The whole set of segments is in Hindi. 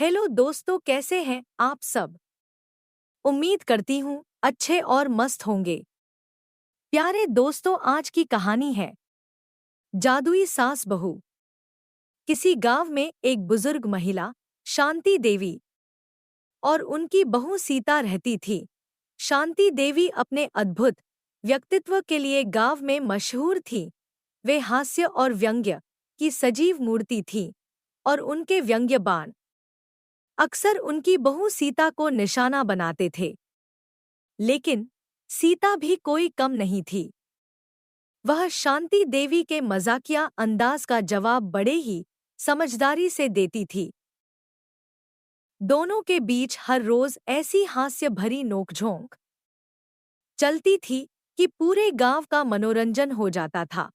हेलो दोस्तों, कैसे हैं आप सब। उम्मीद करती हूँ अच्छे और मस्त होंगे। प्यारे दोस्तों, आज की कहानी है जादुई सास बहू। किसी गांव में एक बुजुर्ग महिला शांति देवी और उनकी बहू सीता रहती थी। शांति देवी अपने अद्भुत व्यक्तित्व के लिए गांव में मशहूर थी। वे हास्य और व्यंग्य की सजीव मूर्ति थी और उनके व्यंग्य बाण अक्सर उनकी बहू सीता को निशाना बनाते थे। लेकिन सीता भी कोई कम नहीं थी। वह शांति देवी के मजाकिया अंदाज का जवाब बड़े ही समझदारी से देती थी। दोनों के बीच हर रोज ऐसी हास्य भरी नोकझोंक चलती थी कि पूरे गांव का मनोरंजन हो जाता था।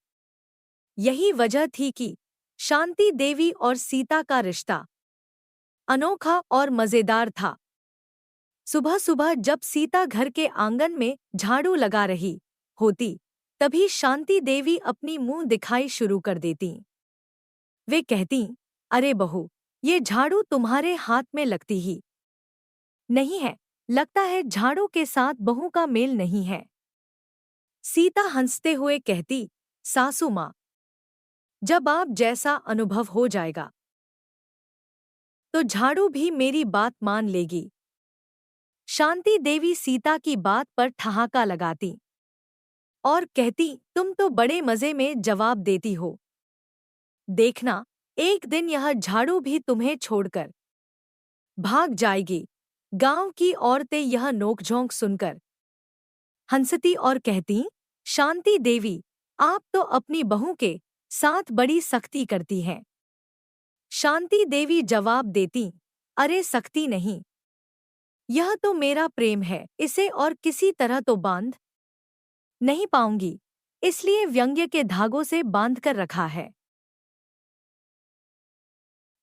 यही वजह थी कि शांति देवी और सीता का रिश्ता अनोखा और मजेदार था। सुबह सुबह जब सीता घर के आंगन में झाड़ू लगा रही होती, तभी शांति देवी अपनी मुंह दिखाई शुरू कर देती। वे कहती, अरे बहू, ये झाड़ू तुम्हारे हाथ में लगती ही नहीं है। लगता है झाड़ू के साथ बहू का मेल नहीं है। सीता हंसते हुए कहती, सासू माँ, जब आप जैसा अनुभव हो जाएगा तो झाड़ू भी मेरी बात मान लेगी। शांति देवी सीता की बात पर ठहाका लगाती और कहती, तुम तो बड़े मजे में जवाब देती हो। देखना, एक दिन यह झाड़ू भी तुम्हें छोड़कर भाग जाएगी। गांव की औरतें यह नोकझोंक सुनकर हंसती और कहती, शांति देवी, आप तो अपनी बहू के साथ बड़ी सख्ती करती हैं। शांति देवी जवाब देती, अरे सख्ती नहीं, यह तो मेरा प्रेम है। इसे और किसी तरह तो बांध नहीं पाऊंगी, इसलिए व्यंग्य के धागों से बांध कर रखा है।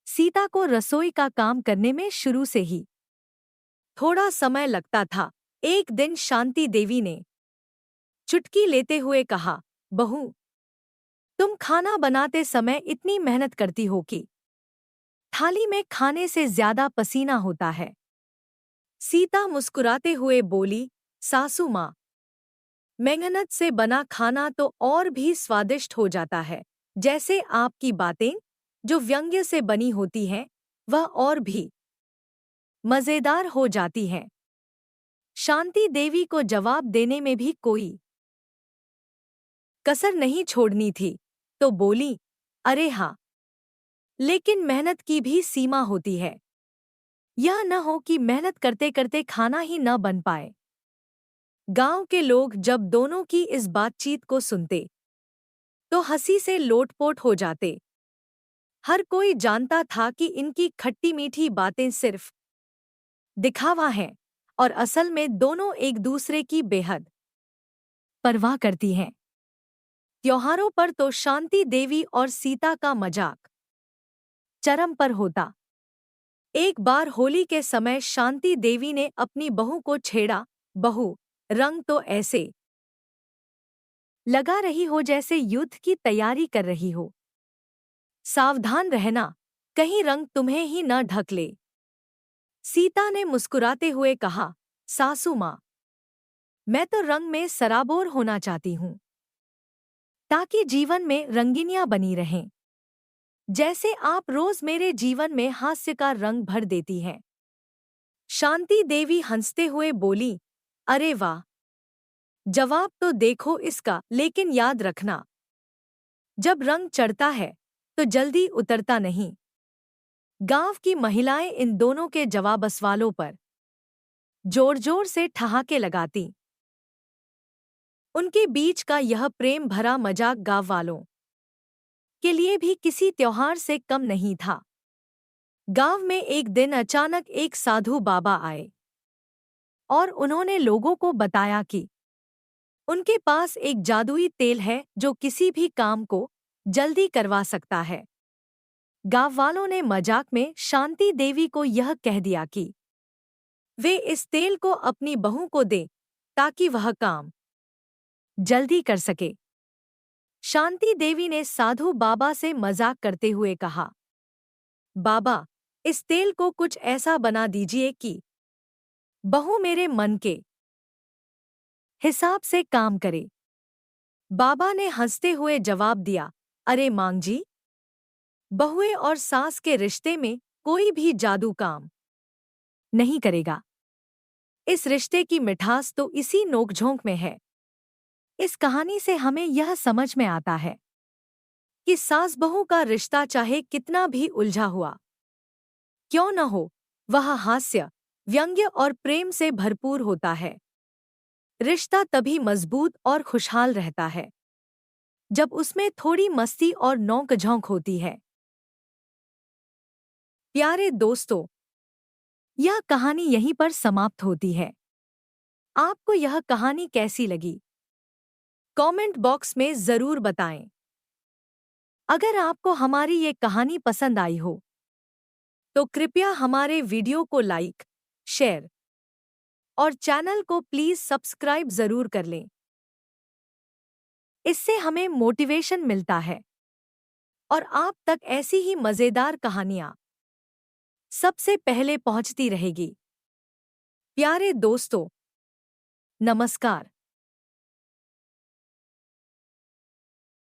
सीता को रसोई का काम करने में शुरू से ही थोड़ा समय लगता था। एक दिन शांति देवी ने चुटकी लेते हुए कहा, बहू, तुम खाना बनाते समय इतनी मेहनत करती हो कि थाली में खाने से ज्यादा पसीना होता है। सीता मुस्कुराते हुए बोली, सासू माँ, मेहनत से बना खाना तो और भी स्वादिष्ट हो जाता है। जैसे आपकी बातें जो व्यंग्य से बनी होती हैं, वह और भी मजेदार हो जाती हैं। शांति देवी को जवाब देने में भी कोई कसर नहीं छोड़नी थी, तो बोली, अरे हाँ, लेकिन मेहनत की भी सीमा होती है। यह न हो कि मेहनत करते करते खाना ही न बन पाए। गांव के लोग जब दोनों की इस बातचीत को सुनते तो हंसी से लोटपोट हो जाते। हर कोई जानता था कि इनकी खट्टी मीठी बातें सिर्फ दिखावा है और असल में दोनों एक दूसरे की बेहद परवाह करती हैं। त्योहारों पर तो शांति देवी और सीता का मजाक चरम पर होता। एक बार होली के समय शांति देवी ने अपनी बहू को छेड़ा, बहू, रंग तो ऐसे लगा रही हो जैसे युद्ध की तैयारी कर रही हो। सावधान रहना, कहीं रंग तुम्हें ही न ढक ले। सीता ने मुस्कुराते हुए कहा, सासू माँ, मैं तो रंग में सराबोर होना चाहती हूँ, ताकि जीवन में रंगीनियां बनी रहें, जैसे आप रोज मेरे जीवन में हास्य का रंग भर देती हैं। शांति देवी हंसते हुए बोली, अरे वाह, जवाब तो देखो इसका। लेकिन याद रखना, जब रंग चढ़ता है तो जल्दी उतरता नहीं। गांव की महिलाएं इन दोनों के जवाब सवालों पर जोर जोर से ठहाके लगाती। उनके बीच का यह प्रेम भरा मजाक गांव वालों के लिए भी किसी त्योहार से कम नहीं था। गांव में एक दिन अचानक एक साधु बाबा आए और उन्होंने लोगों को बताया कि उनके पास एक जादुई तेल है जो किसी भी काम को जल्दी करवा सकता है। गांव वालों ने मजाक में शांति देवी को यह कह दिया कि वे इस तेल को अपनी बहू को दें ताकि वह काम जल्दी कर सके। शांति देवी ने साधु बाबा से मजाक करते हुए कहा, बाबा, इस तेल को कुछ ऐसा बना दीजिए कि बहू मेरे मन के हिसाब से काम करे। बाबा ने हंसते हुए जवाब दिया, अरे मांग जी, बहुए और सास के रिश्ते में कोई भी जादू काम नहीं करेगा। इस रिश्ते की मिठास तो इसी नोकझोंक में है। इस कहानी से हमें यह समझ में आता है कि सास बहू का रिश्ता चाहे कितना भी उलझा हुआ क्यों न हो, वह हास्य, व्यंग्य और प्रेम से भरपूर होता है। रिश्ता तभी मजबूत और खुशहाल रहता है जब उसमें थोड़ी मस्ती और नोक-झोंक होती है। प्यारे दोस्तों, यह कहानी यहीं पर समाप्त होती है। आपको यह कहानी कैसी लगी? कमेंट बॉक्स में जरूर बताएं। अगर आपको हमारी ये कहानी पसंद आई हो तो कृपया हमारे वीडियो को लाइक, शेयर और चैनल को प्लीज सब्सक्राइब जरूर कर लें। इससे हमें मोटिवेशन मिलता है और आप तक ऐसी ही मजेदार कहानियां सबसे पहले पहुंचती रहेगी। प्यारे दोस्तों, नमस्कार।